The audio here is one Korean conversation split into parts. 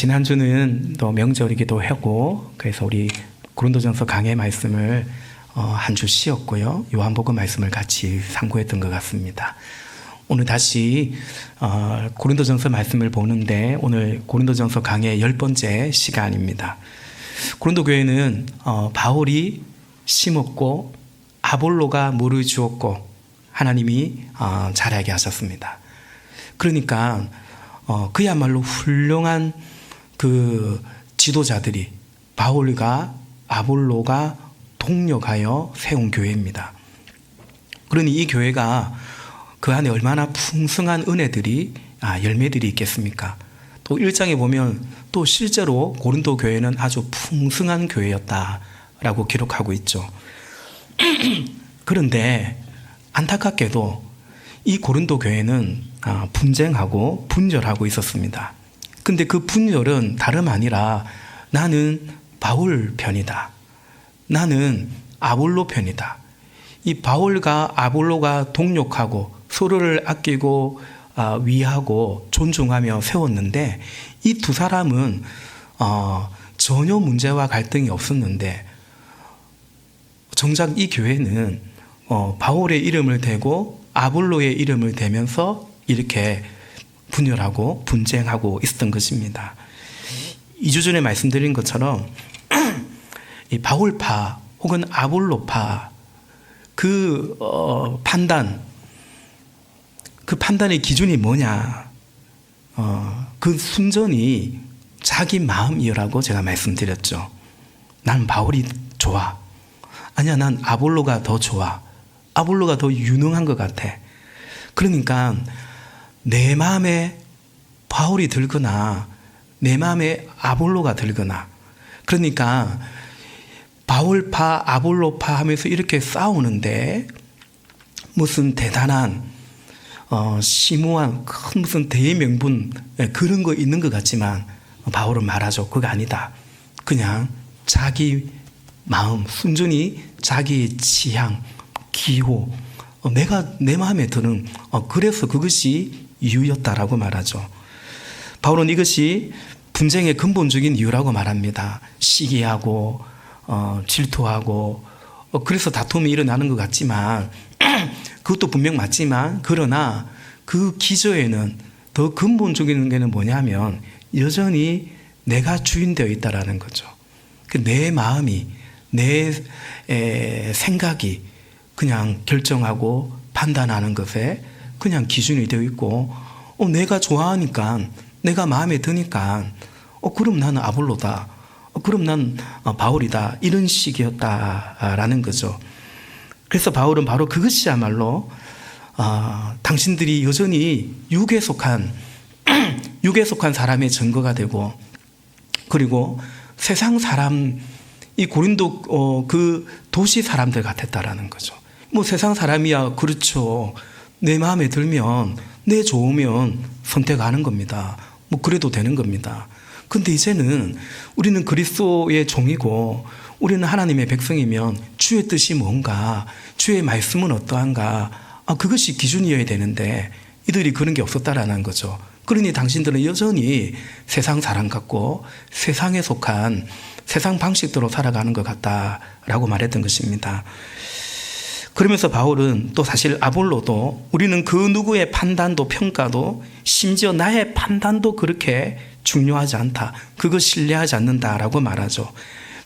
지난주는 또 명절이기도 하고 그래서 우리 고린도전서 강해 말씀을 한 주 쉬었고요. 요한복음 말씀을 같이 상고했던 것 같습니다. 오늘 다시 고린도전서 말씀을 보는데 오늘 고린도전서 강해 10번째 시간입니다. 고린도 교회는 바울이 심었고 아볼로가 물을 주었고 하나님이 자라게 하셨습니다. 그러니까 그야말로 훌륭한 그 지도자들이 바울과 아볼로가 동력하여 세운 교회입니다. 그러니 이 교회가 그 안에 얼마나 풍성한 은혜들이 열매들이 있겠습니까? 또 1장에 보면 또 실제로 고린도 교회는 아주 풍성한 교회였다라고 기록하고 있죠. 그런데 안타깝게도 이 고린도 교회는 분쟁하고 분열하고 있었습니다. 근데 그 분열은 다름 아니라 나는 바울 편이다. 나는 아볼로 편이다. 이 바울과 아볼로가 동력하고 서로를 아끼고 위하고 존중하며 세웠는데 이 두 사람은 전혀 문제와 갈등이 없었는데 정작 이 교회는 바울의 이름을 대고 아볼로의 이름을 대면서 이렇게 분열하고 분쟁하고 있었던 것입니다. 2주 전에 말씀드린 것처럼 이 바울파 혹은 아볼로파 그 판단의 기준이 뭐냐? 그 순전히 자기 마음이라고 제가 말씀드렸죠. 난 바울이 좋아. 아니야, 난 아볼로가 더 좋아. 아볼로가 더 유능한 것 같아. 그러니까 내 마음에 바울이 들거나 내 마음에 아볼로가 들거나 그러니까 바울파 아볼로파 하면서 이렇게 싸우는데 무슨 대단한 심오한 큰 무슨 대명분 그런 거 있는 것 같지만 바울은 말하죠. 그거 아니다. 그냥 자기 마음 순전히 자기 취향 기호 내가 내 마음에 드는 그래서 그것이 이유였다라고 말하죠. 바울은 이것이 분쟁의 근본적인 이유라고 말합니다. 시기하고 질투하고 그래서 다툼이 일어나는 것 같지만 그것도 분명 맞지만 그러나 그 기저에는 더 근본적인 게는 뭐냐면 여전히 내가 주인되어 있다라는 거죠. 내 마음이 내 생각이 그냥 결정하고 판단하는 것에 그냥 기준이 되어 있고 내가 좋아하니까 내가 마음에 드니까 그럼 나는 아볼로다. 그럼 난 바울이다. 이런 식이었다라는 거죠. 그래서 바울은 바로 그것이야말로 당신들이 여전히 육에 속한 사람의 증거가 되고 그리고 세상 사람 이 고린도 그 도시 사람들 같았다라는 거죠. 뭐 세상 사람이야 그렇죠. 내 마음에 들면 내 좋으면 선택하는 겁니다. 뭐 그래도 되는 겁니다. 근데 이제는 우리는 그리스도의 종이고 우리는 하나님의 백성이면 주의 뜻이 뭔가 주의 말씀은 어떠한가 그것이 기준이어야 되는데 이들이 그런 게 없었다라는 거죠. 그러니 당신들은 여전히 세상 사람 같고 세상에 속한 세상 방식대로 살아가는 것 같다라고 말했던 것입니다. 그러면서 바울은 또 사실 아볼로도 우리는 그 누구의 판단도 평가도 심지어 나의 판단도 그렇게 중요하지 않다. 그거 신뢰하지 않는다라고 말하죠.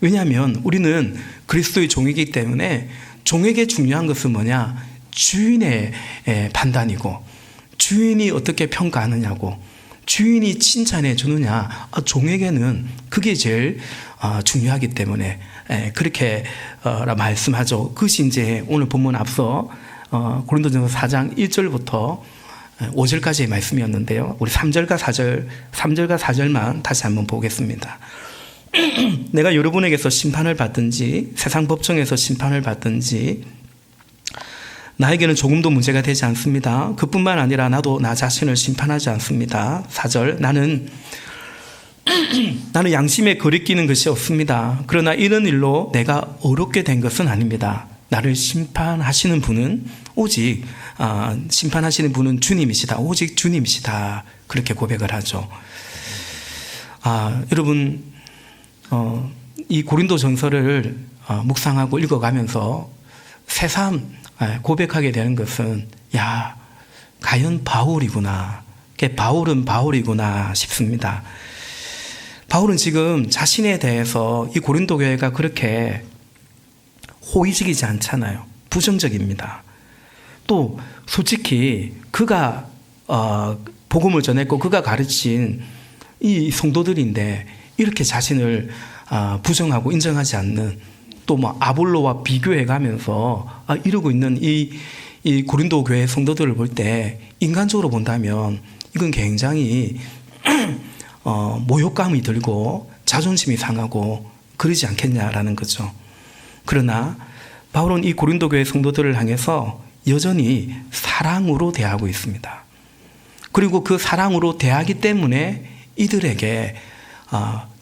왜냐하면 우리는 그리스도의 종이기 때문에 종에게 중요한 것은 뭐냐? 주인의 판단이고 주인이 어떻게 평가하느냐고 주인이 칭찬해 주느냐 종에게는 그게 제일 중요하기 때문에 그렇게 말씀하죠. 그것이 이제 오늘 본문 앞서 고린도전서 4장 1절부터 5절까지의 말씀이었는데요. 우리 3절과 4절만 다시 한번 보겠습니다. 내가 여러분에게서 심판을 받든지 세상 법정에서 심판을 받든지 나에게는 조금도 문제가 되지 않습니다. 그뿐만 아니라 나도 나 자신을 심판하지 않습니다. 4절 나는 양심에 거리끼는 것이 없습니다. 그러나 이런 일로 내가 어렵게 된 것은 아닙니다. 나를 심판하시는 분은 오직 심판하시는 분은 주님이시다. 오직 주님이시다. 그렇게 고백을 하죠. 여러분 이 고린도 전서를 묵상하고 읽어가면서 새삼 고백하게 되는 것은 과연 바울이구나. 바울은 바울이구나 싶습니다. 바울은 지금 자신에 대해서 이 고린도 교회가 그렇게 호의적이지 않잖아요. 부정적입니다. 또 솔직히 그가 복음을 전했고 그가 가르친 이 성도들인데 이렇게 자신을 부정하고 인정하지 않는, 또 뭐 아볼로와 비교해 가면서 이러고 있는 이 고린도 교회 성도들을 볼 때 인간적으로 본다면 이건 굉장히 모욕감이 들고 자존심이 상하고 그러지 않겠냐라는 거죠. 그러나 바울은 이 고린도 교회 성도들을 향해서 여전히 사랑으로 대하고 있습니다. 그리고 그 사랑으로 대하기 때문에 이들에게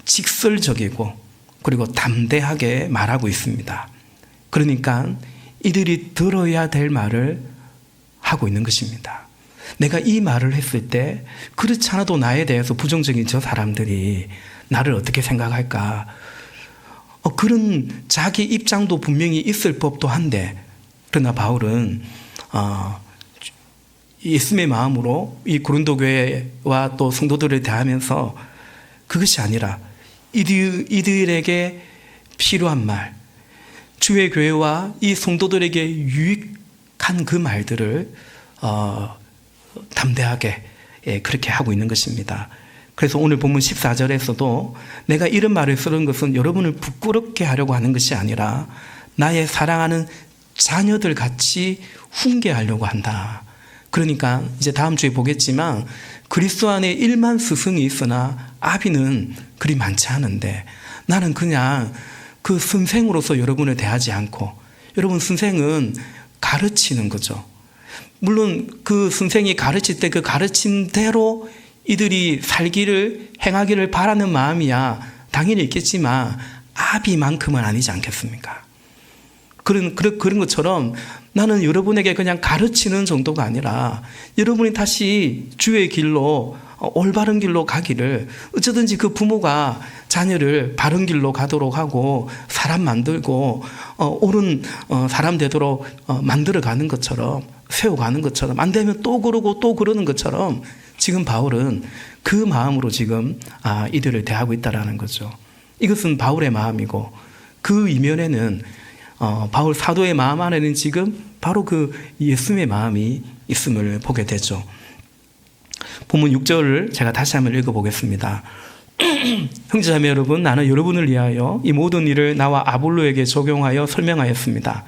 직설적이고 그리고 담대하게 말하고 있습니다. 그러니까 이들이 들어야 될 말을 하고 있는 것입니다. 내가 이 말을 했을 때 그렇지 않아도 나에 대해서 부정적인 저 사람들이 나를 어떻게 생각할까, 그런 자기 입장도 분명히 있을 법도 한데, 그러나 바울은 예수님의 마음으로 이 고린도 교회와 또 성도들을 대하면서 그것이 아니라 이들에게 필요한 말, 주의 교회와 이 성도들에게 유익한 그 말들을 담대하게 그렇게 하고 있는 것입니다. 그래서 오늘 본문 14절에서도 내가 이런 말을 쓰는 것은 여러분을 부끄럽게 하려고 하는 것이 아니라 나의 사랑하는 자녀들 같이 훈계하려고 한다. 그러니까 이제 다음 주에 보겠지만 그리스도 안에 1만 스승이 있으나 아비는 그리 많지 않은데 나는 그냥 그 선생으로서 여러분을 대하지 않고, 여러분 선생은 가르치는 거죠. 물론 그 선생이 가르칠 때 그 가르친 대로 이들이 살기를 행하기를 바라는 마음이야 당연히 있겠지만 아비만큼은 아니지 않겠습니까? 그런 것처럼 나는 여러분에게 그냥 가르치는 정도가 아니라 여러분이 다시 주의 길로 올바른 길로 가기를, 어쩌든지 그 부모가 자녀를 바른 길로 가도록 하고 사람 만들고 옳은 사람 되도록 만들어가는 것처럼, 세워가는 것처럼, 안 되면 또 그러고 또 그러는 것처럼 지금 바울은 그 마음으로 지금 이들을 대하고 있다는 거죠. 이것은 바울의 마음이고 그 이면에는 바울 사도의 마음 안에는 지금 바로 그 예수님의 마음이 있음을 보게 되죠. 본문 6절을 제가 다시 한번 읽어보겠습니다. 형제자매 여러분, 나는 여러분을 위하여 이 모든 일을 나와 아볼로에게 적용하여 설명하였습니다.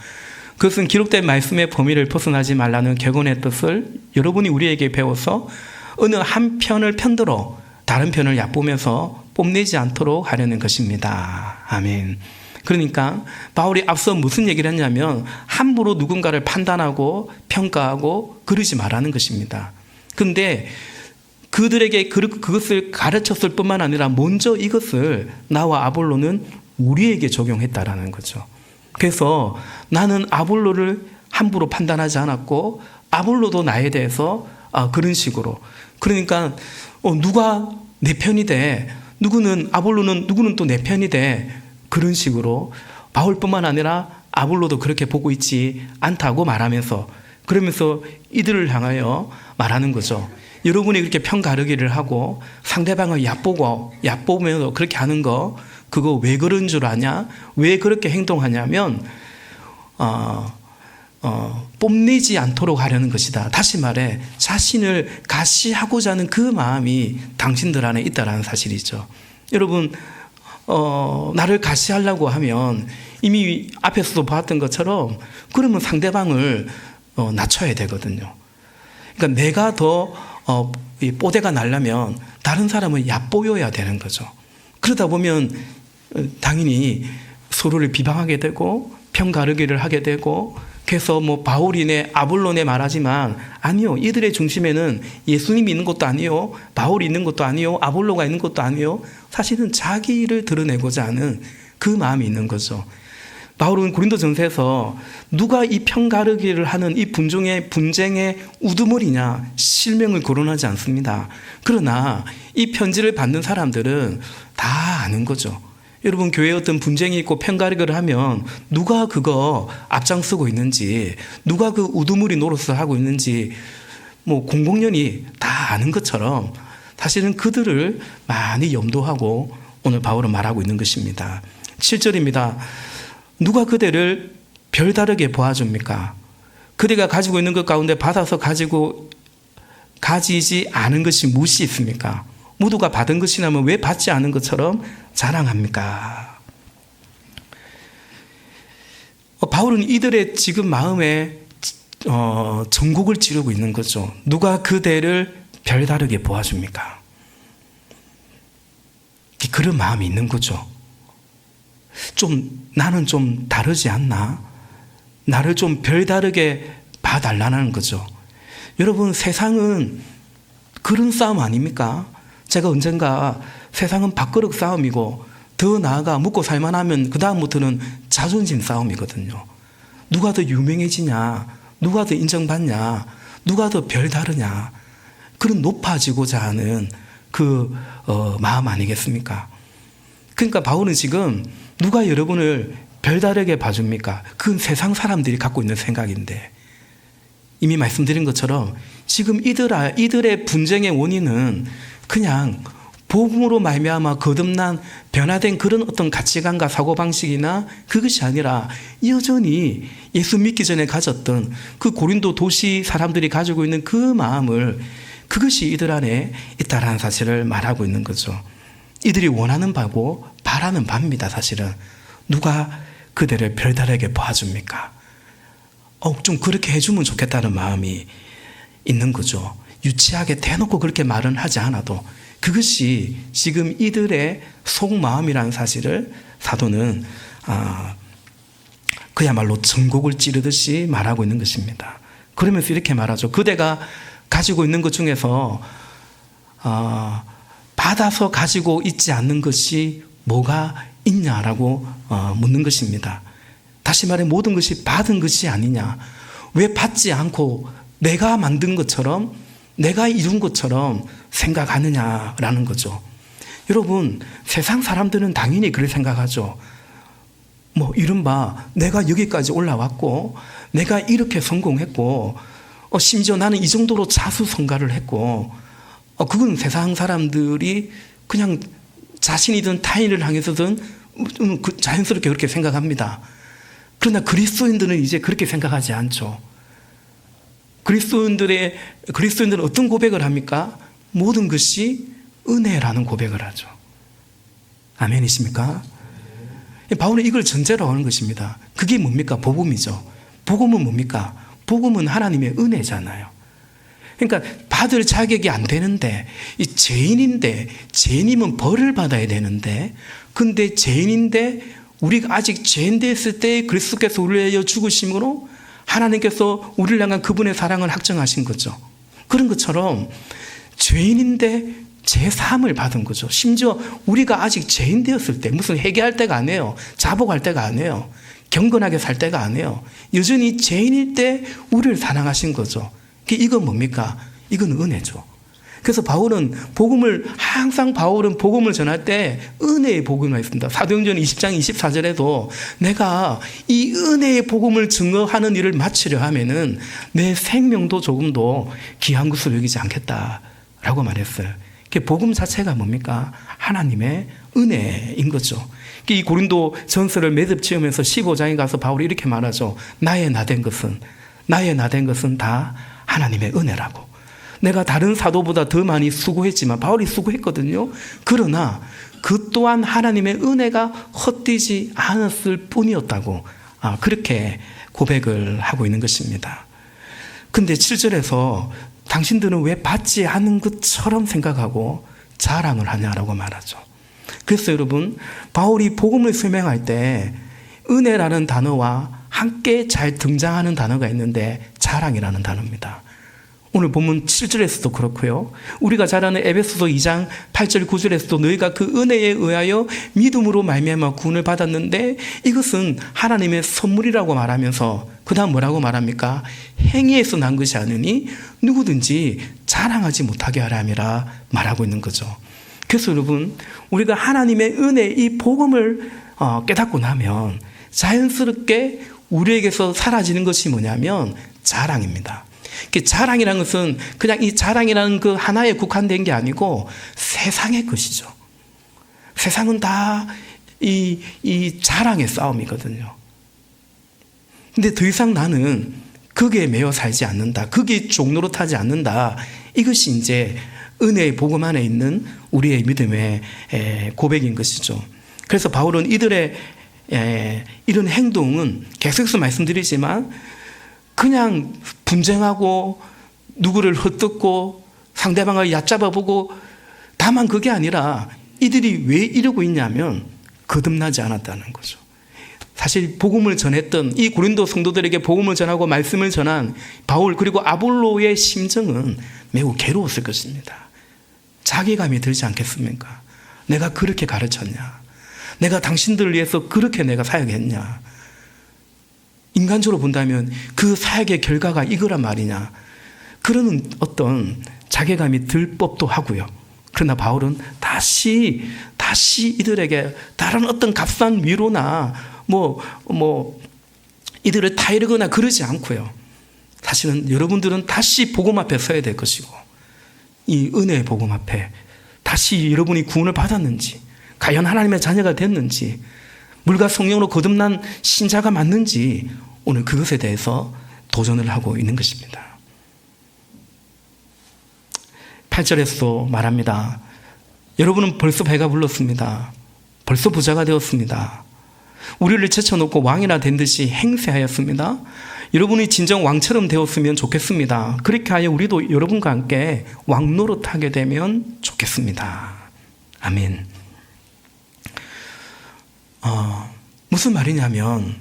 그것은 기록된 말씀의 범위를 벗어나지 말라는 격언의 뜻을 여러분이 우리에게 배워서 어느 한 편을 편들어 다른 편을 얕보면서 뽐내지 않도록 하려는 것입니다. 아멘. 그러니까 바울이 앞서 무슨 얘기를 했냐면 함부로 누군가를 판단하고 평가하고 그러지 말라는 것입니다. 그런데 그들에게 그것을 가르쳤을 뿐만 아니라 먼저 이것을 나와 아볼로는 우리에게 적용했다라는 거죠. 그래서 나는 아볼로를 함부로 판단하지 않았고 아볼로도 나에 대해서 그런 식으로, 그러니까 누가 내 편이 돼, 누구는 아볼로는 누구는 또 내 편이 돼, 그런 식으로 바울뿐만 아니라 아볼로도 그렇게 보고 있지 않다고 말하면서, 그러면서 이들을 향하여 말하는 거죠. 여러분이 그렇게 편가르기를 하고 상대방을 얕보면서 그렇게 하는 거, 그거 왜 그런 줄 아냐? 왜 그렇게 행동하냐면 뽐내지 않도록 하려는 것이다. 다시 말해 자신을 가시하고자 하는 그 마음이 당신들 안에 있다는 사실이죠. 여러분, 나를 가시하려고 하면 이미 앞에서도 봤던 것처럼 그러면 상대방을 낮춰야 되거든요. 그러니까 내가 더 뽀대가 나려면 다른 사람을 얕보여야 되는 거죠. 그러다 보면 당연히 서로를 비방하게 되고 편가르기를 하게 되고, 그래서 뭐 바울이네 아볼로네 말하지만 아니요, 이들의 중심에는 예수님이 있는 것도 아니요, 바울이 있는 것도 아니요, 아볼로가 있는 것도 아니요, 사실은 자기를 드러내고자 하는 그 마음이 있는 거죠. 바울은 고린도전서에서 누가 이 편가르기를 하는 이 분쟁의 우두머리냐 실명을 거론하지 않습니다. 그러나 이 편지를 받는 사람들은 다 아는 거죠. 여러분, 교회에 어떤 분쟁이 있고 편가르기를 하면 누가 그거 앞장서고 있는지, 누가 그 우두머리 노릇을 하고 있는지 공공연히 다 아는 것처럼 사실은 그들을 많이 염두하고 오늘 바울은 말하고 있는 것입니다. 7절입니다. 누가 그대를 별다르게 보아줍니까? 그대가 가지고 있는 것 가운데 받아서 가지지 않은 것이 무엇이 있습니까? 모두가 받은 것이라면 왜 받지 않은 것처럼 자랑합니까? 바울은 이들의 지금 마음에 전곡을 찌르고 있는 거죠. 누가 그대를 별다르게 보아줍니까? 그런 마음이 있는 거죠. 나는 좀 다르지 않나? 나를 좀 별다르게 봐달라는 거죠. 여러분, 세상은 그런 싸움 아닙니까? 제가 언젠가 세상은 밥그릇 싸움이고 더 나아가 묵고 살만하면 그 다음부터는 자존심 싸움이거든요. 누가 더 유명해지냐, 누가 더 인정받냐, 누가 더 별다르냐, 그런 높아지고자 하는 그 마음 아니겠습니까? 그러니까 바울은 지금 누가 여러분을 별다르게 봐줍니까? 그건 세상 사람들이 갖고 있는 생각인데, 이미 말씀드린 것처럼 지금 이들의 분쟁의 원인은 그냥 복음으로 말미암아 거듭난 변화된 그런 어떤 가치관과 사고방식이나 그것이 아니라 여전히 예수 믿기 전에 가졌던 그 고린도 도시 사람들이 가지고 있는 그 마음을, 그것이 이들 안에 있다라는 사실을 말하고 있는 거죠. 이들이 원하는 바고 바라는 바입니다. 사실은 누가 그대를 별다르게 봐줍니까? 좀 그렇게 해주면 좋겠다는 마음이 있는 거죠. 유치하게 대놓고 그렇게 말은 하지 않아도 그것이 지금 이들의 속마음이라는 사실을 사도는 그야말로 전곡을 찌르듯이 말하고 있는 것입니다. 그러면서 이렇게 말하죠. 그대가 가지고 있는 것 중에서 받아서 가지고 있지 않는 것이 뭐가 있냐라고 묻는 것입니다. 다시 말해 모든 것이 받은 것이 아니냐. 왜 받지 않고 내가 만든 것처럼, 내가 이룬 것처럼 생각하느냐라는 거죠. 여러분, 세상 사람들은 당연히 그렇게 생각하죠. 이른바 내가 여기까지 올라왔고 내가 이렇게 성공했고 심지어 나는 이 정도로 자수성가를 했고 그건 세상 사람들이 그냥 자신이든 타인을 향해서든 자연스럽게 그렇게 생각합니다. 그러나 그리스도인들은 이제 그렇게 생각하지 않죠. 그리스도인들은 어떤 고백을 합니까? 모든 것이 은혜라는 고백을 하죠. 아멘이십니까? 바울은 이걸 전제로 하는 것입니다. 그게 뭡니까? 복음이죠. 복음은 뭡니까? 복음은 하나님의 은혜잖아요. 그러니까 받을 자격이 안 되는데, 이 죄인인데, 죄인이면 벌을 받아야 되는데, 근데 죄인인데 우리가 아직 죄인 됐을 때 그리스도께서 우리를 위하여 죽으심으로 하나님께서 우리를 향한 그분의 사랑을 확정하신 거죠. 그런 것처럼 죄인인데 제사함을 받은 거죠. 심지어 우리가 아직 죄인 되었을 때, 무슨 회개할 때가 아니에요. 자복할 때가 아니에요. 경건하게 살 때가 아니에요. 여전히 죄인일 때 우리를 사랑하신 거죠. 이건 뭡니까? 이건 은혜죠. 그래서 항상 바울은 복음을 전할 때 은혜의 복음을 했습니다. 사도행전 20장 24절에도 내가 이 은혜의 복음을 증거하는 일을 마치려 하면은 내 생명도 조금도 귀한 것을 여기지 않겠다라고 말했어요. 복음 자체가 뭡니까? 하나님의 은혜인 거죠. 이 고린도 전서를 매듭 지으면서 15장에 가서 바울이 이렇게 말하죠. 나의 나된 것은 다 하나님의 은혜라고. 내가 다른 사도보다 더 많이 수고했지만, 바울이 수고했거든요. 그러나 그 또한 하나님의 은혜가 헛되지 않았을 뿐이었다고 그렇게 고백을 하고 있는 것입니다. 근데 7절에서 당신들은 왜 받지 않은 것처럼 생각하고 자랑을 하냐라고 말하죠. 그래서 여러분, 바울이 복음을 설명할 때 은혜라는 단어와 함께 잘 등장하는 단어가 있는데 자랑이라는 단어입니다. 오늘 본문 7절에서도 그렇고요. 우리가 잘 아는 에베소서 2장 8절 9절에서도 너희가 그 은혜에 의하여 믿음으로 말미암아 구원을 받았는데 이것은 하나님의 선물이라고 말하면서 그 다음 뭐라고 말합니까? 행위에서 난 것이 아니니 누구든지 자랑하지 못하게 하라 함이라 말하고 있는 거죠. 그래서 여러분, 우리가 하나님의 은혜 이 복음을 깨닫고 나면 자연스럽게 우리에게서 사라지는 것이 뭐냐면 자랑입니다. 자랑이라는 것은 그냥 이 자랑이라는 그 하나에 국한된 게 아니고 세상의 것이죠. 세상은 다 이 자랑의 싸움이거든요. 근데 더 이상 나는 거기에 매여 살지 않는다. 거기에 종노릇하지 않는다. 이것이 이제 은혜의 복음 안에 있는 우리의 믿음의 고백인 것이죠. 그래서 바울은 이들의 이런 행동은 계속해서 말씀드리지만 그냥 분쟁하고 누구를 헛듣고 상대방을 얕잡아보고 다만 그게 아니라 이들이 왜 이러고 있냐면 거듭나지 않았다는 거죠. 사실 복음을 전했던 이 고린도 성도들에게 복음을 전하고 말씀을 전한 바울 그리고 아볼로의 심정은 매우 괴로웠을 것입니다. 자괴감이 들지 않겠습니까? 내가 그렇게 가르쳤냐? 내가 당신들을 위해서 그렇게 내가 사역했냐? 인간적으로 본다면 그 사역의 결과가 이거란 말이냐? 그런 어떤 자괴감이 들 법도 하고요. 그러나 바울은 다시 이들에게 다른 어떤 값싼 위로나 이들을 타이르거나 그러지 않고요. 사실은 여러분들은 다시 복음 앞에 서야 될 것이고 이 은혜의 복음 앞에 다시 여러분이 구원을 받았는지 과연 하나님의 자녀가 됐는지 물과 성령으로 거듭난 신자가 맞는지 오늘 그것에 대해서 도전을 하고 있는 것입니다. 8절에서도 말합니다. 여러분은 벌써 배가 불렀습니다. 벌써 부자가 되었습니다. 우리를 제쳐놓고 왕이나 된 듯이 행세하였습니다. 여러분이 진정 왕처럼 되었으면 좋겠습니다. 그렇게 하여 우리도 여러분과 함께 왕 노릇하게 되면 좋겠습니다. 아멘. 무슨 말이냐면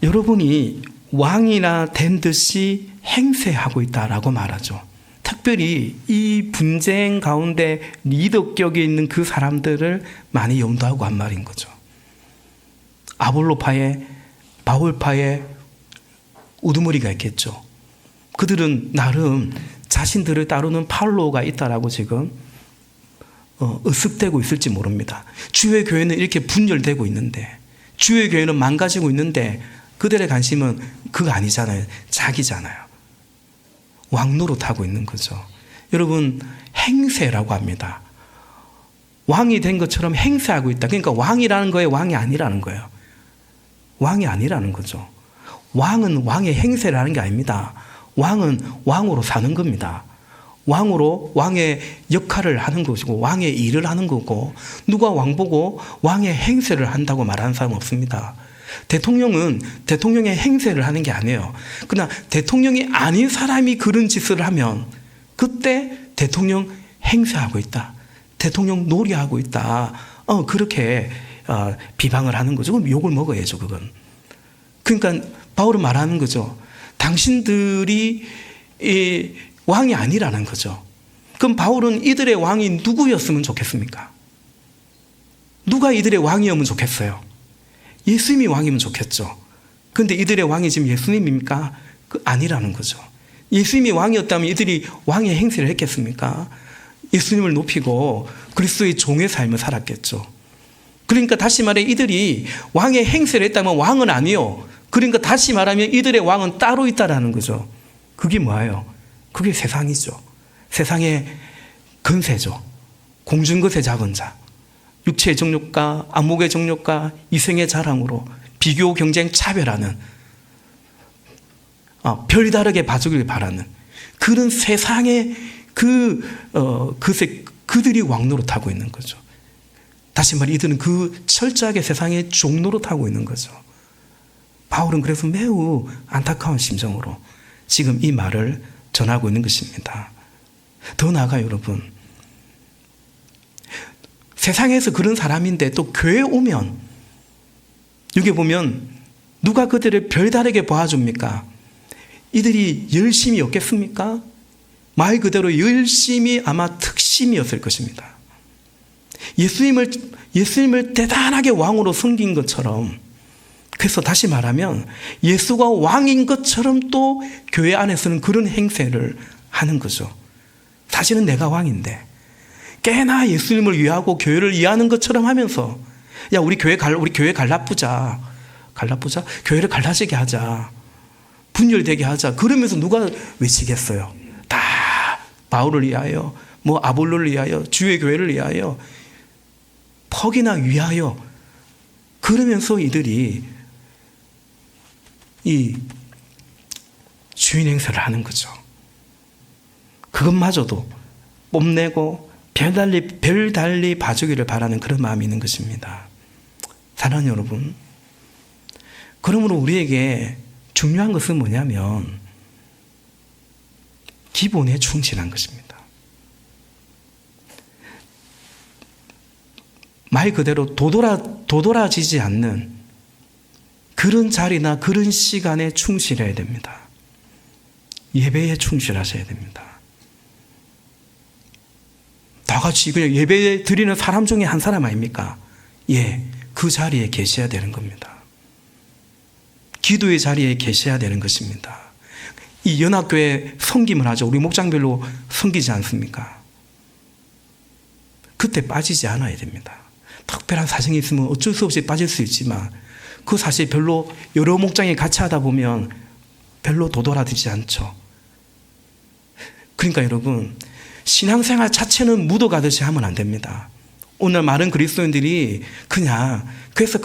여러분이 왕이나 된 듯이 행세하고 있다라고 말하죠. 특별히 이 분쟁 가운데 리더격에 있는 그 사람들을 많이 염두하고 한 말인 거죠. 아볼로파에 바울파에 우두머리가 있겠죠. 그들은 나름 자신들을 따르는 팔로워가 있다라고 지금 으쓱대고 있을지 모릅니다. 주의 교회는 이렇게 분열되고 있는데 주의 교회는 망가지고 있는데 그들의 관심은 그거 아니잖아요. 자기잖아요. 왕노릇하고 있는 거죠. 여러분 행세라고 합니다. 왕이 된 것처럼 행세하고 있다. 그러니까 왕이라는 거에 왕이 아니라는 거예요. 왕이 아니라는 거죠. 왕은 왕의 행세를 하는 게 아닙니다. 왕은 왕으로 사는 겁니다. 왕으로 왕의 역할을 하는 것이고 왕의 일을 하는 거고 누가 왕보고 왕의 행세를 한다고 말하는 사람은 없습니다. 대통령은 대통령의 행세를 하는 게 아니에요. 그러나 대통령이 아닌 사람이 그런 짓을 하면 그때 대통령 행세하고 있다. 대통령 놀이하고 있다. 그렇게 비방을 하는 거죠. 그럼 욕을 먹어야죠, 그건. 그러니까 바울은 말하는 거죠. 당신들이 왕이 아니라는 거죠. 그럼 바울은 이들의 왕이 누구였으면 좋겠습니까? 누가 이들의 왕이었으면 좋겠어요? 예수님이 왕이면 좋겠죠. 그런데 이들의 왕이 지금 예수님입니까? 아니라는 거죠. 예수님이 왕이었다면 이들이 왕의 행세를 했겠습니까? 예수님을 높이고 그리스도의 종의 삶을 살았겠죠. 그러니까 다시 말해 이들이 왕의 행세를 했다면 왕은 아니요. 그러니까 다시 말하면 이들의 왕은 따로 있다라는 거죠. 그게 뭐예요? 그게 세상이죠. 세상의 근세죠. 공중것의 작은 자. 육체의 정욕과 안목의 정욕과 이생의 자랑으로 비교, 경쟁, 차별하는 별다르게 봐주길 바라는 그런 세상의 그들이 왕노릇하고 있는 거죠. 다시 말해 이들은 그 철저하게 세상의 종노릇하고 있는 거죠. 바울은 그래서 매우 안타까운 심정으로 지금 이 말을 전하고 있는 것입니다. 더 나아가 여러분, 세상에서 그런 사람인데 또 교회에 오면 여기 보면 누가 그들을 별다르게 봐줍니까? 이들이 열심이었겠습니까? 말 그대로 열심히 아마 특심이었을 것입니다. 예수님을 대단하게 왕으로 섬긴 것처럼, 그래서 다시 말하면 예수가 왕인 것처럼 또 교회 안에서는 그런 행세를 하는 거죠. 사실은 내가 왕인데 꽤나 예수님을 위하고 교회를 위하는 것처럼 하면서, 야, 우리 교회 갈라쁘자. 교회를 갈라지게 하자. 분열되게 하자. 그러면서 누가 외치겠어요? 다 바울을 위하여, 아볼로를 위하여, 주의 교회를 위하여, 퍽이나 위하여. 그러면서 이들이 이 주인 행세를 하는 거죠. 그것마저도 뽐내고 별달리 봐주기를 바라는 그런 마음이 있는 것입니다. 사랑하는 여러분, 그러므로 우리에게 중요한 것은 뭐냐면 기본에 충실한 것입니다. 말 그대로 도돌아지지 않는 그런 자리나 그런 시간에 충실해야 됩니다. 예배에 충실하셔야 됩니다. 다 같이 그냥 예배 드리는 사람 중에 한 사람 아닙니까? 예, 그 자리에 계셔야 되는 겁니다. 기도의 자리에 계셔야 되는 것입니다. 이 연합교회 섬김을 하죠. 우리 목장별로 섬기지 않습니까? 그때 빠지지 않아야 됩니다. 특별한 사정이 있으면 어쩔 수 없이 빠질 수 있지만 그 사실 별로 여러 목장에 같이 하다 보면 별로 도돌아지지 않죠. 그러니까 여러분, 신앙생활 자체는 묻어가듯이 하면 안 됩니다. 오늘 많은 그리스도인들이 그래서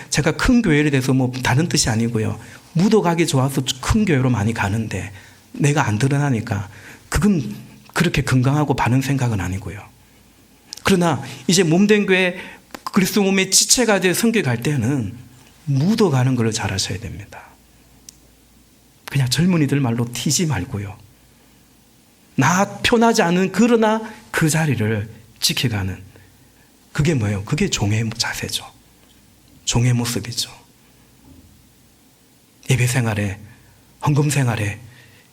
제가 큰 교회에 대해서 다른 뜻이 아니고요. 묻어가기 좋아서 큰 교회로 많이 가는데 내가 안 드러나니까 그건 그렇게 건강하고 바른 생각은 아니고요. 그러나 이제 몸된 교회, 그리스도 몸의 지체가 돼 성교 갈 때는 묻어가는 걸 잘하셔야 됩니다. 그냥 젊은이들 말로 튀지 말고요. 나 편하지 않은 그러나 그 자리를 지켜가는, 그게 뭐예요? 그게 종의 자세죠. 종의 모습이죠. 예배 생활에, 헌금 생활에,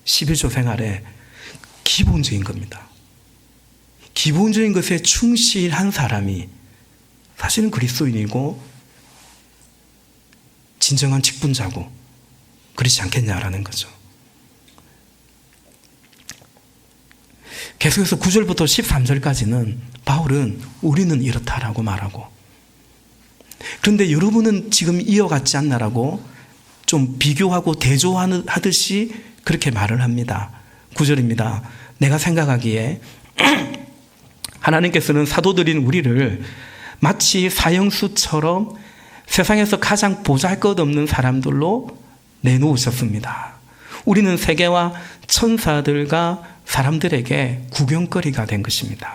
11조 생활에 기본적인 겁니다. 기본적인 것에 충실한 사람이 사실은 그리스도인이고 진정한 직분자고 그렇지 않겠냐라는 거죠. 계속해서 9절부터 13절까지는 바울은 우리는 이렇다라고 말하고, 그런데 여러분은 지금 이어갔지 않나라고 좀 비교하고 대조하듯이 그렇게 말을 합니다. 9절입니다. 내가 생각하기에 하나님께서는 사도들인 우리를 마치 사형수처럼 세상에서 가장 보잘것없는 사람들로 내놓으셨습니다. 우리는 세계와 천사들과 사람들에게 구경거리가 된 것입니다.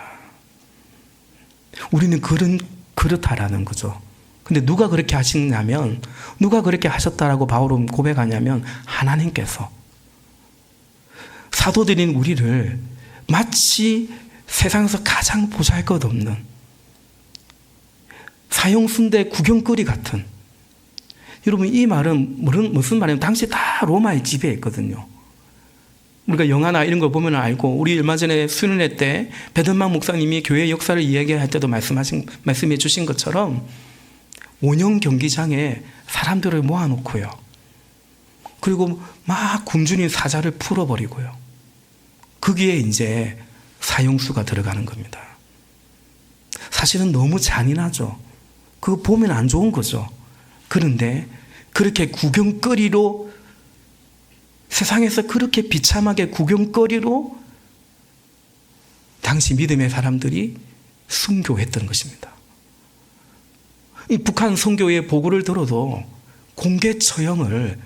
우리는 그렇다라는 거죠. 근데 누가 그렇게 하시냐면, 누가 그렇게 하셨다라고 바울은 고백하냐면 하나님께서 사도들인 우리를 마치 세상에서 가장 보잘것없는 사형수인데 구경거리 같은, 여러분 이 말은 무슨 말이냐면 당시 다 로마의 지배했거든요. 우리가 영화나 이런 거 보면 알고, 우리 얼마 전에 수련회 때 베든막 목사님이 교회 역사를 이야기할 때도 말씀해 주신 것처럼 원형 경기장에 사람들을 모아놓고요. 그리고 막 굶주린 사자를 풀어버리고요. 거기에 이제 사형수가 들어가는 겁니다. 사실은 너무 잔인하죠. 그거 보면 안 좋은 거죠. 그런데 그렇게 구경거리로, 세상에서 그렇게 비참하게 구경거리로 당시 믿음의 사람들이 순교했던 것입니다. 이 북한 선교의 보고를 들어도 공개 처형을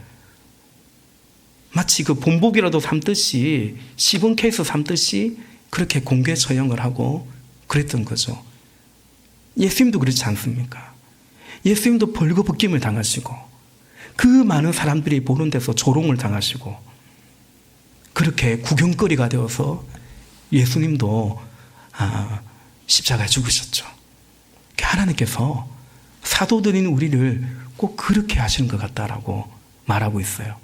마치 그 본보기라도 삼듯이, 시범 케이스 삼듯이 그렇게 공개 처형을 하고 그랬던 거죠. 예수님도 그렇지 않습니까? 예수님도 벌거벗김을 당하시고 그 많은 사람들이 보는 데서 조롱을 당하시고 그렇게 구경거리가 되어서 예수님도 십자가에 죽으셨죠. 하나님께서 사도들인 우리를 꼭 그렇게 하시는 것 같다라고 말하고 있어요.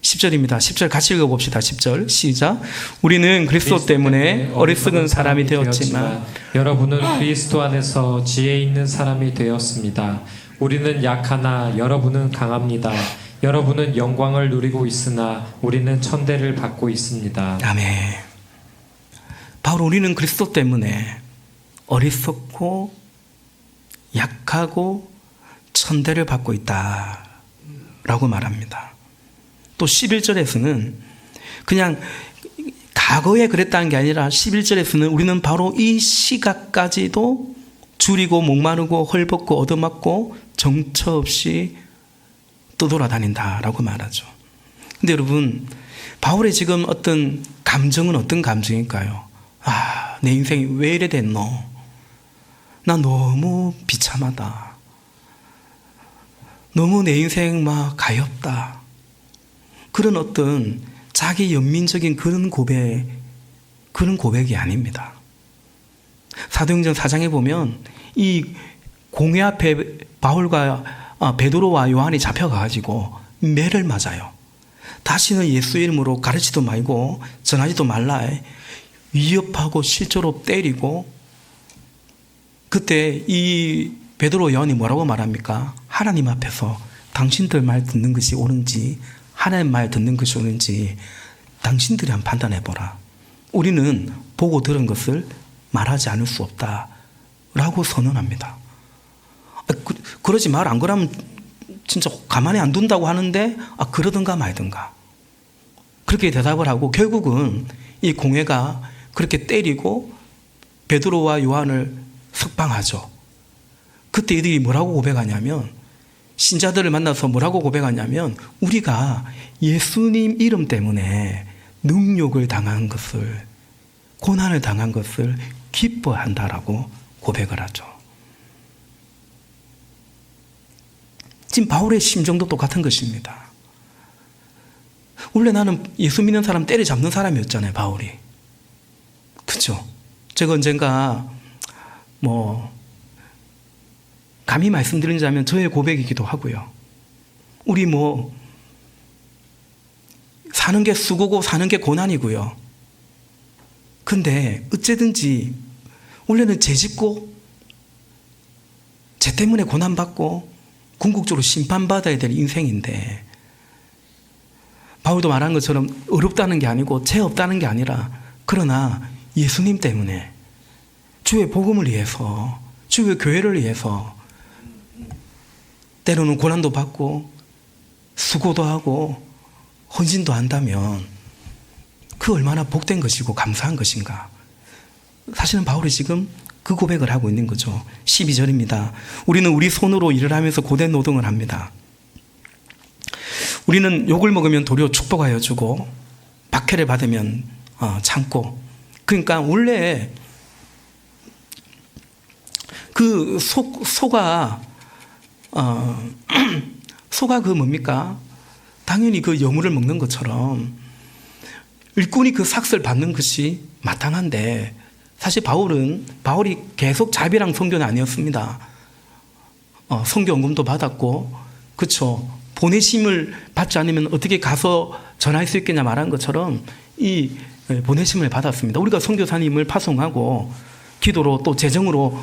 10절입니다. 10절 같이 읽어봅시다. 10절 시작. 우리는 그리스도 때문에 어리석은 사람이 되었지만 여러분은 그리스도 안에서 지혜 있는 사람이 되었습니다. 우리는 약하나 여러분은 강합니다. 여러분은 영광을 누리고 있으나 우리는 천대를 받고 있습니다. 아멘. 바로 우리는 그리스도 때문에 어리석고 약하고 천대를 받고 있다라고 말합니다. 또 11절에서는 그냥 과거에 그랬다는 게 아니라 11절에서는 우리는 바로 이 시각까지도 줄이고 목마르고 헐벗고 얻어맞고 정처 없이 떠돌아다닌다라고 말하죠. 근데 여러분, 바울의 지금 어떤 감정은 어떤 감정일까요? 아, 내 인생이 왜 이래 됐노? 나 너무 비참하다. 너무 내 인생 막 가엾다. 그런 어떤 자기 연민적인 그런 고백이 아닙니다. 사도행전 4장에 보면 이 공회 앞에 바울과 베드로와 요한이 잡혀가지고 매를 맞아요. 다시는 예수 이름으로 가르치도 말고 전하지도 말라 위협하고 실제로 때리고, 그때 이 베드로 요한이 뭐라고 말합니까? 하나님 앞에서 당신들 말 듣는 것이 옳은지 하나님 말 듣는 것이 옳은지 당신들이 한번 판단해보라. 우리는 보고 들은 것을 말하지 않을 수 없다 라고 선언합니다. 그러지 말 안 그러면 진짜 가만히 안 둔다고 하는데 그러든가 말든가 그렇게 대답을 하고, 결국은 이 공회가 그렇게 때리고 베드로와 요한을 석방하죠. 그때 이들이 뭐라고 고백하냐면, 신자들을 만나서 뭐라고 고백하냐면, 우리가 예수님 이름 때문에 능욕을 당한 것을, 고난을 당한 것을 기뻐한다라고 고백을 하죠. 지금 바울의 심정도 똑같은 것입니다. 원래 나는 예수 믿는 사람 때려잡는 사람이었잖아요, 바울이. 그렇죠? 제가 언젠가 감히 말씀드리자면 저의 고백이기도 하고요. 우리 사는 게 수고고 사는 게 고난이고요. 근데 어쨌든지 원래는 죄 짓고 죄 때문에 고난받고 궁극적으로 심판받아야 될 인생인데, 바울도 말한 것처럼 어렵다는 게 아니고 죄 없다는 게 아니라, 그러나 예수님 때문에 주의 복음을 위해서, 주의 교회를 위해서 때로는 고난도 받고 수고도 하고 헌신도 한다면 그 얼마나 복된 것이고 감사한 것인가. 사실은 바울이 지금 그 고백을 하고 있는 거죠. 12절입니다. 우리는 우리 손으로 일을 하면서 고된 노동을 합니다. 우리는 욕을 먹으면 도리어 축복하여 주고 박해를 받으면 참고. 그러니까 원래 그 소가 그 뭡니까? 당연히 그 여물을 먹는 것처럼 일꾼이 그 삭슬 받는 것이 마땅한데, 사실 바울이 계속 자비랑 선교는 아니었습니다. 선교 헌금도 받았고, 그렇죠. 보내심을 받지 않으면 어떻게 가서 전할 수 있겠냐 말한 것처럼 이 보내심을 받았습니다. 우리가 선교사님을 파송하고 기도로 또 재정으로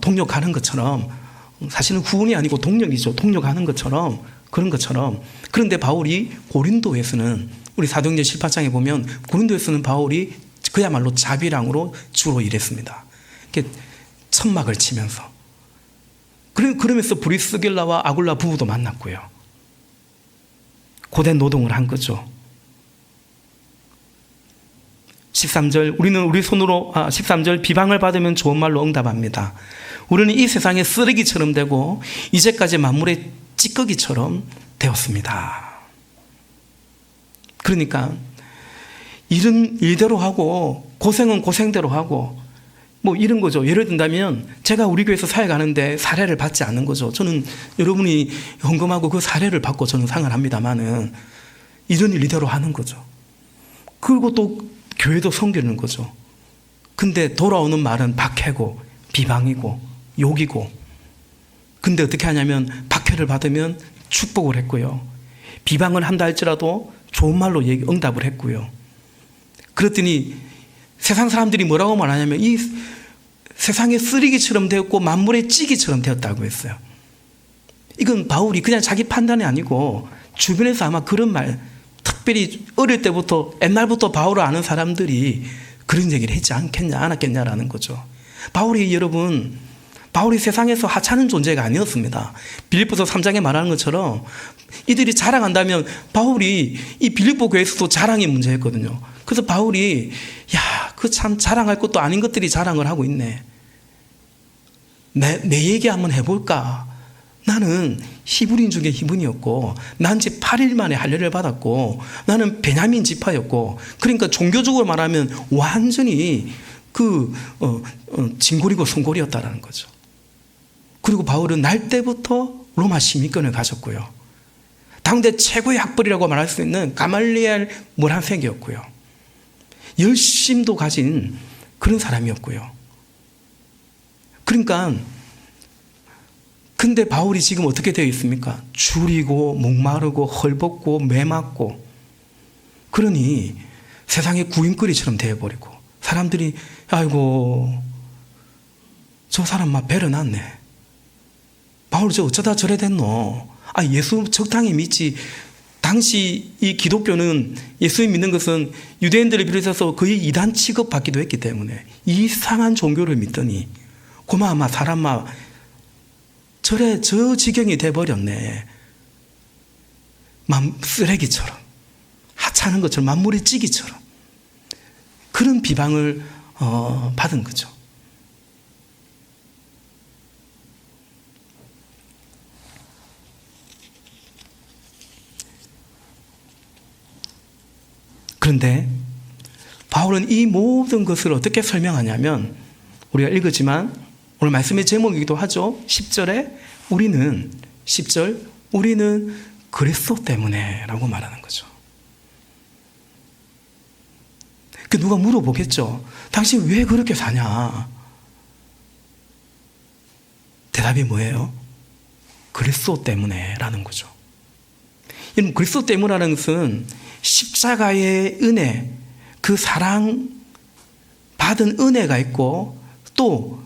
동력하는 것처럼, 사실은 후원이 아니고 동력이죠. 동력하는 것처럼, 그런 것처럼. 그런데 바울이 고린도에서는, 우리 사도행전 18장에 보면 고린도에서는 바울이 그야말로 자비랑으로 주로 일했습니다. 이렇게 천막을 치면서. 그러면서 브리스길라와 아굴라 부부도 만났고요. 고된 노동을 한 거죠. 13절, 우리는 우리 손으로, 13절, 비방을 받으면 좋은 말로 응답합니다. 우리는 이 세상의 쓰레기처럼 되고 이제까지 만물의 찌꺼기처럼 되었습니다. 그러니까 일은 일대로 하고 고생은 고생대로 하고 이런 거죠. 예를 든다면 제가 우리 교회에서 사회 가는데 사례를 받지 않는 거죠. 저는 여러분이 헌금하고 그 사례를 받고 저는 상을 합니다만은 이런 일 이대로 하는 거죠. 그리고 또 교회도 섬기는 거죠. 근데 돌아오는 말은 박해고 비방이고 욕이고, 근데 어떻게 하냐면 박해를 받으면 축복을 했고요. 비방을 한다 할지라도 좋은 말로 응답을 했고요. 그랬더니 세상 사람들이 뭐라고 말하냐면 이 세상의 쓰레기처럼 되었고 만물의 찌기처럼 되었다고 했어요. 이건 바울이 그냥 자기 판단이 아니고 주변에서 아마 그런 말, 특별히 어릴 때부터 옛날부터 바울을 아는 사람들이 그런 얘기를 했지 않았겠냐라는 거죠. 바울이 세상에서 하찮은 존재가 아니었습니다. 빌립보서 3장에 말하는 것처럼 이들이 자랑한다면 바울이 이 빌립보 교회에서도 자랑이 문제였거든요. 그래서 바울이 그 참 자랑할 것도 아닌 것들이 자랑을 하고 있네. 내 얘기 한번 해볼까? 나는 히브리인 중에 히브리였고 난 지 8일 만에 할례를 받았고 나는 베냐민 지파였고 그러니까 종교적으로 말하면 완전히 진골이고 송골이었다라는 거죠. 그리고 바울은 날 때부터 로마 시민권을 가졌고요. 당대 최고의 학벌이라고 말할 수 있는 가말리엘 문화생이었고요. 열심도 가진 그런 사람이었고요. 그러니까 근데 바울이 지금 어떻게 되어 있습니까? 줄이고 목마르고 헐벗고 매맞고 그러니 세상의 구인거리처럼 되어버리고 사람들이 아이고 저 사람 막 배려났네. 바울 저 어쩌다 저래 됐노? 예수 적당히 믿지. 당시 이 기독교는 예수 믿는 것은 유대인들을 비롯해서 거의 이단 취급받기도 했기 때문에 이상한 종교를 믿더니 고마마 사람마 저 지경이 돼버렸네. 쓰레기처럼 하찮은 것처럼 만물의 찌기처럼 그런 비방을 받은 거죠. 그런데 바울은 이 모든 것을 어떻게 설명하냐면 우리가 읽었지만 오늘 말씀의 제목이기도 하죠. 10절에 우리는 그리스도 때문에 라고 말하는 거죠. 누가 물어보겠죠. 당신 왜 그렇게 사냐? 대답이 뭐예요? 그리스도 때문에 라는 거죠. 여러분, 그리스도 때문이라는 것은 십자가의 은혜, 그 사랑 받은 은혜가 있고 또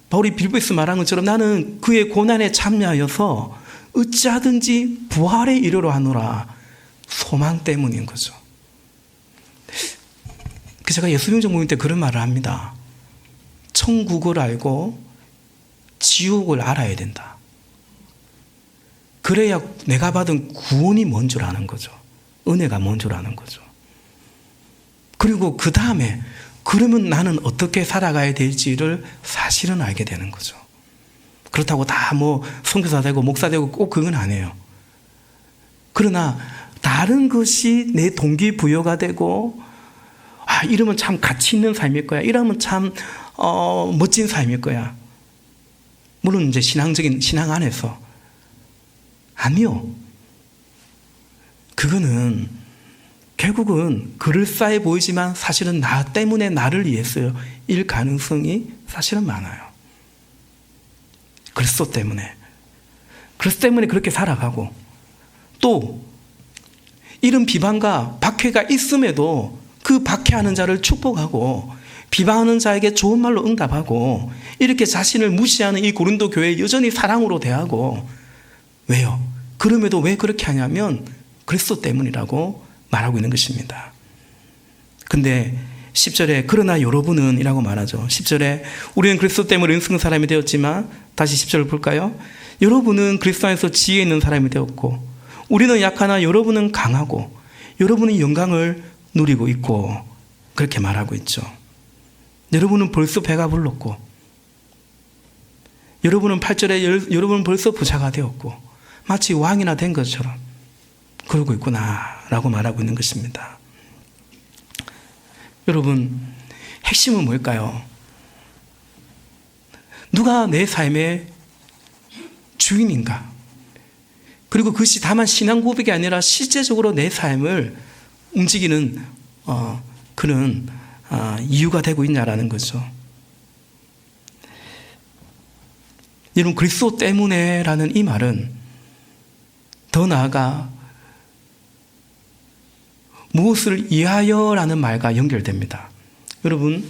바울이 빌립보에서 말한 것처럼 나는 그의 고난에 참여하여서 어찌하든지 부활에 이르러 하노라 소망 때문인 거죠. 제가 예수님정 모임 때 그런 말을 합니다. 천국을 알고 지옥을 알아야 된다. 그래야 내가 받은 구원이 뭔 줄 아는 거죠. 은혜가 뭔 줄 아는 거죠. 그리고 그 다음에 그러면 나는 어떻게 살아가야 될지를 사실은 알게 되는 거죠. 그렇다고 다 선교사 되고 목사 되고 꼭 그건 아니에요. 그러나 다른 것이 내 동기부여가 되고 이러면 참 가치 있는 삶일 거야. 이러면 참 멋진 삶일 거야. 물론 이제 신앙 안에서 아니요. 그거는 결국은 그럴싸해 보이지만 사실은 나 때문에 나를 위해서일 가능성이 사실은 많아요. 그리스도 때문에 그렇게 살아가고 또 이런 비방과 박해가 있음에도 그 박해하는 자를 축복하고 비방하는 자에게 좋은 말로 응답하고 이렇게 자신을 무시하는 이 고린도 교회에 여전히 사랑으로 대하고 왜요? 그럼에도 왜 그렇게 하냐면 그리스도 때문이라고 말하고 있는 것입니다. 근데 10절에 그러나 여러분은 이라고 말하죠. 10절에 우리는 그리스도 때문에 은승한 사람이 되었지만 다시 10절을 볼까요? 여러분은 그리스도 안에서 지혜 있는 사람이 되었고 우리는 약하나 여러분은 강하고 여러분은 영광을 누리고 있고 그렇게 말하고 있죠. 여러분은 벌써 배가 불렀고 여러분은 8절에 여러분은 벌써 부자가 되었고 마치 왕이나 된 것처럼 그러고 있구나 라고 말하고 있는 것입니다. 여러분, 핵심은 뭘까요? 누가 내 삶의 주인인가? 그리고 그것이 다만 신앙 고백이 아니라 실제적으로 내 삶을 움직이는 그런 이유가 되고 있냐라는 거죠. 여러분, 그리스도 때문에라는 이 말은 더 나아가 무엇을 위하여라는 말과 연결됩니다. 여러분,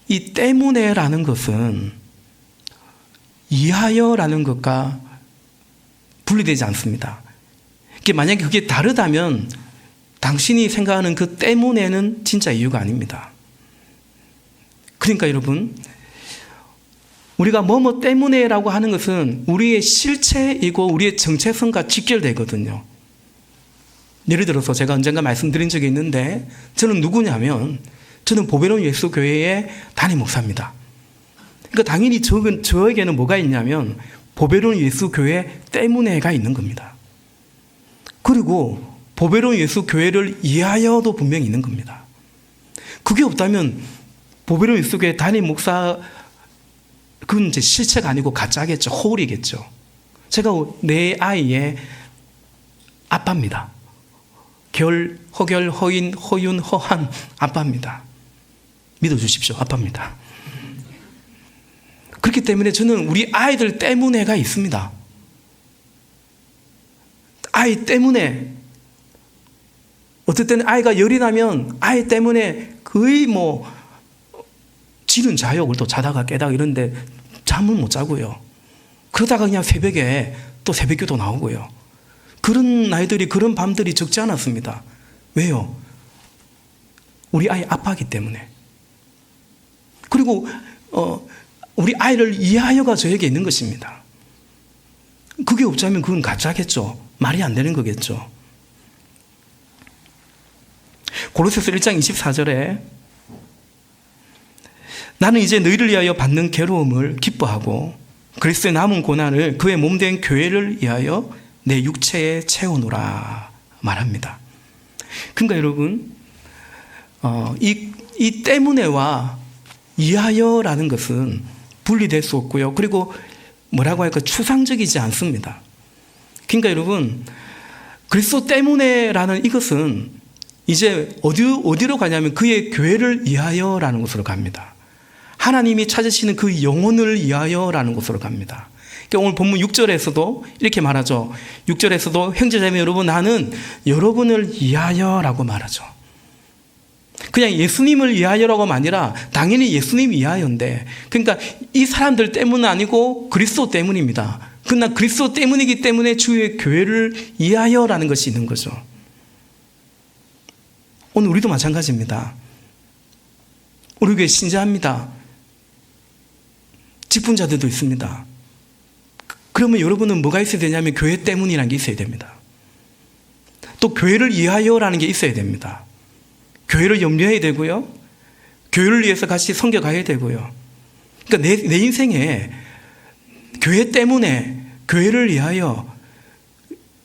이 때문에라는 것은 위하여라는 것과 분리되지 않습니다. 만약에 그게 다르다면 당신이 생각하는 그 때문에는 진짜 이유가 아닙니다. 그러니까 여러분, 우리가 뭐뭐 때문에라고 하는 것은 우리의 실체이고 우리의 정체성과 직결되거든요. 예를 들어서 제가 언젠가 말씀드린 적이 있는데, 저는 누구냐면 저는 보배로운 예수 교회의 담임 목사입니다. 그러니까 당연히 저에게는 뭐가 있냐면 보배로운 예수 교회 때문에가 있는 겁니다. 그리고 보배로운 예수 교회를 위하여도 분명히 있는 겁니다. 그게 없다면 보배로운 예수 교회 담임 목사, 그건 이제 실체가 아니고 가짜겠죠. 허울이겠죠. 제가 내 아이의 아빠입니다. 허결, 허인, 허윤, 허한 아빠입니다. 믿어주십시오. 아빠입니다. 그렇기 때문에 저는 우리 아이들 때문에가 있습니다. 아이 때문에, 어떨 때는 아이가 열이 나면 아이 때문에 거의 지는 자요. 또 자다가 깨다가 이런데 잠을 못 자고요. 그러다가 그냥 새벽에 또 새벽기도 나오고요. 그런 날들이, 그런 밤들이 적지 않았습니다. 왜요? 우리 아이 아파하기 때문에. 그리고 우리 아이를 위하여가 저에게 있는 것입니다. 그게 없자면 그건 가짜겠죠. 말이 안 되는 거겠죠. 고로새서 1장 24절에 나는 이제 너희를 위하여 받는 괴로움을 기뻐하고 그리스도의 남은 고난을 그의 몸된 교회를 위하여 내 육체에 채우노라 말합니다. 그러니까 여러분, 이 때문에와 위하여라는 것은 분리될 수 없고요. 그리고 뭐라고 할까, 추상적이지 않습니다. 그러니까 여러분, 그리스도 때문에라는 이것은 이제 어디로 가냐면 그의 교회를 위하여라는 곳으로 갑니다. 하나님이 찾으시는 그 영혼을 위하여라는 곳으로 갑니다. 그러니까 오늘 본문 6절에서도 이렇게 말하죠. 6절에서도 형제자매 여러분, 나는 여러분을 위하여라고 말하죠. 그냥 예수님을 위하여라고 하면 아니라 당연히 예수님 위하여인데, 그러니까 이 사람들 때문은 아니고 그리스도 때문입니다. 그러나 그리스도 때문이기 때문에 주의 교회를 위하여라는 것이 있는 거죠. 오늘 우리도 마찬가지입니다. 우리 교회 신자입니다. 직분자들도 있습니다. 그러면 여러분은 뭐가 있어야 되냐면 교회 때문이라는 게 있어야 됩니다. 또 교회를 위하여라는 게 있어야 됩니다. 교회를 염려해야 되고요. 교회를 위해서 같이 섬겨가야 되고요. 그러니까 내 인생에 교회 때문에, 교회를 위하여,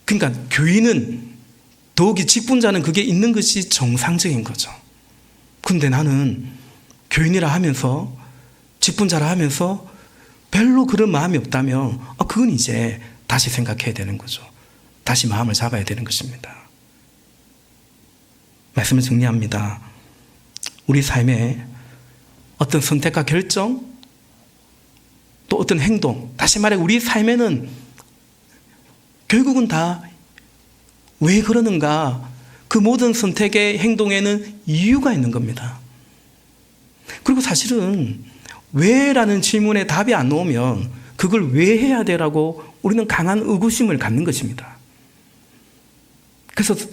그러니까 교인은, 더욱이 직분자는 그게 있는 것이 정상적인 거죠. 근데 나는 교인이라 하면서, 직분자라 하면서 별로 그런 마음이 없다면 그건 이제 다시 생각해야 되는 거죠. 다시 마음을 잡아야 되는 것입니다. 말씀을 정리합니다. 우리 삶에 어떤 선택과 결정, 또 어떤 행동, 다시 말해 우리 삶에는 결국은 다 왜 그러는가, 그 모든 선택의 행동에는 이유가 있는 겁니다. 그리고 사실은 왜라는 질문에 답이 안 나오면 그걸 왜 해야 되라고 우리는 강한 의구심을 갖는 것입니다.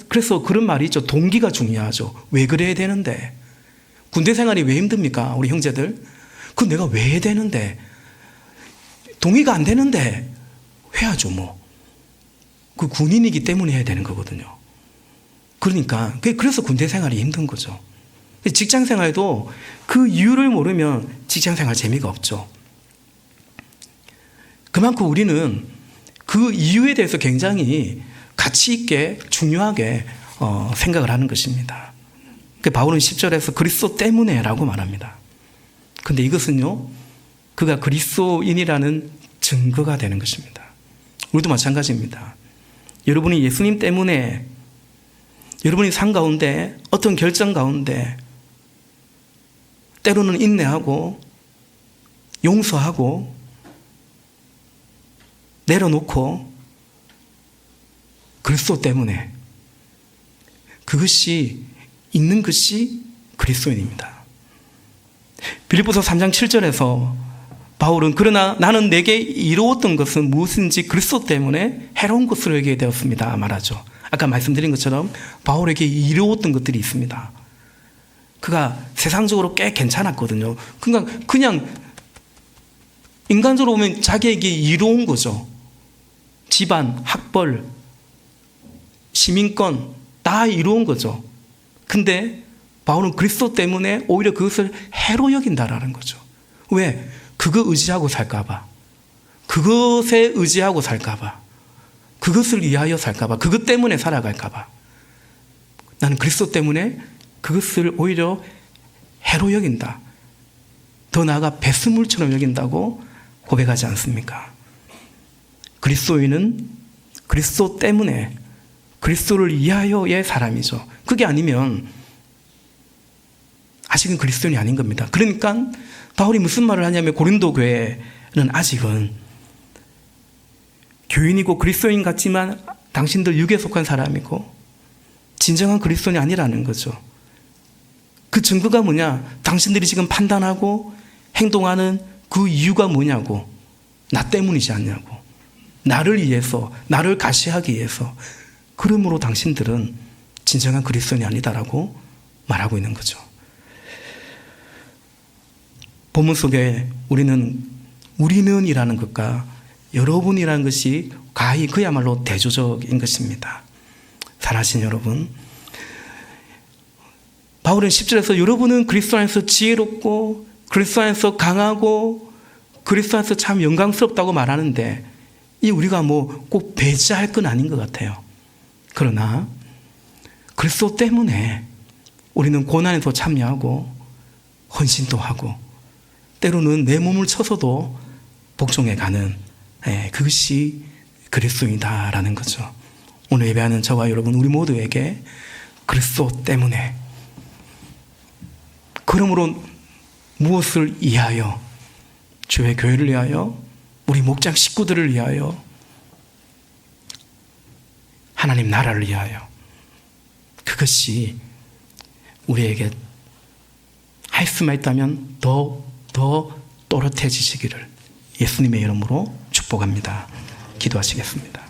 그래서 그런 말이 있죠. 동기가 중요하죠. 왜 그래야 되는데? 군대 생활이 왜 힘듭니까? 우리 형제들. 그건 내가 왜 해야 되는데? 동의가 안 되는데 해야죠 뭐. 그 군인이기 때문에 해야 되는 거거든요. 그러니까 그래서 군대 생활이 힘든 거죠. 직장 생활도 그 이유를 모르면 직장 생활 재미가 없죠. 그만큼 우리는 그 이유에 대해서 굉장히 가치 있게 중요하게 생각을 하는 것입니다. 바울은 10절에서 그리스도 때문에라고 말합니다. 그런데 이것은요, 그가 그리스도인이라는 증거가 되는 것입니다. 우리도 마찬가지입니다. 여러분이 예수님 때문에, 여러분이 삶 가운데 어떤 결정 가운데 때로는 인내하고 용서하고 내려놓고 그리스도 때문에, 그것이 있는 것이 그리스도인입니다. 빌립보서 3장 7절에서 바울은 그러나 나는 내게 이루었던 것은 무엇인지 그리스도 때문에 해로운 것으로 여기게 되었습니다 말하죠. 아까 말씀드린 것처럼 바울에게 이루었던 것들이 있습니다. 그가 세상적으로 꽤 괜찮았거든요. 그냥 인간적으로 보면 자기에게 이로운 거죠. 집안, 학벌, 시민권 다 이로운 거죠. 근데 바울은 그리스도 때문에 오히려 그것을 해로 여긴다라는 거죠. 왜? 그거 의지하고 살까봐. 그것에 의지하고 살까봐. 그것을 위하여 살까봐. 그것 때문에 살아갈까봐. 나는 그리스도 때문에 그것을 오히려 해로 여긴다. 더 나아가 배수물처럼 여긴다고 고백하지 않습니까? 그리스도인은 그리스도 때문에 그리스도를 위하여의 사람이죠. 그게 아니면 아직은 그리스도인이 아닌 겁니다. 그러니까 바울이 무슨 말을 하냐면 고린도 교회는 아직은 교인이고 그리스도인 같지만 당신들 육에 속한 사람이고 진정한 그리스도인이 아니라는 거죠. 그 증거가 뭐냐? 당신들이 지금 판단하고 행동하는 그 이유가 뭐냐고. 나 때문이지 않냐고. 나를 위해서, 나를 가시하기 위해서. 그러므로 당신들은 진정한 그리스도인이 아니다라고 말하고 있는 거죠. 본문 속에 우리는이라는 것과 여러분이라는 것이 가히 그야말로 대조적인 것입니다. 사랑하신 여러분, 바울은 10절에서 여러분은 그리스도 안에서 지혜롭고 그리스도 안에서 강하고 그리스도 안에서 참 영광스럽다고 말하는데 이 우리가 뭐 꼭 배제할 건 아닌 것 같아요. 그러나 그리스도 때문에 우리는 고난에도 참여하고 헌신도 하고 때로는 내 몸을 쳐서도 복종해 가는 그것이 그리스도이다라는 거죠. 오늘 예배하는 저와 여러분 우리 모두에게 그리스도 때문에 그러므로 무엇을 위하여 주의 교회를 위하여 우리 목장 식구들을 위하여 하나님 나라를 위하여 그것이 우리에게 할 수만 있다면 더 또렷해지시기를 예수님의 이름으로 축복합니다. 기도하시겠습니다.